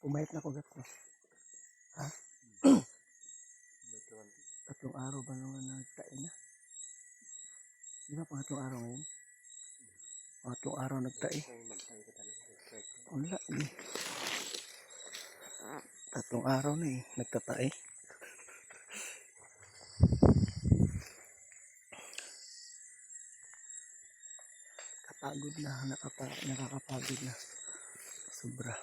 Pumayat na kugat ko. Ha? 3 araw ba naman nagtae na? Di ba pangatlong araw ngayon? Pangatlong araw nagtae. Wala eh. 3 araw na eh, nagtatae. Kapagod na, nakakapagod na. Sobra.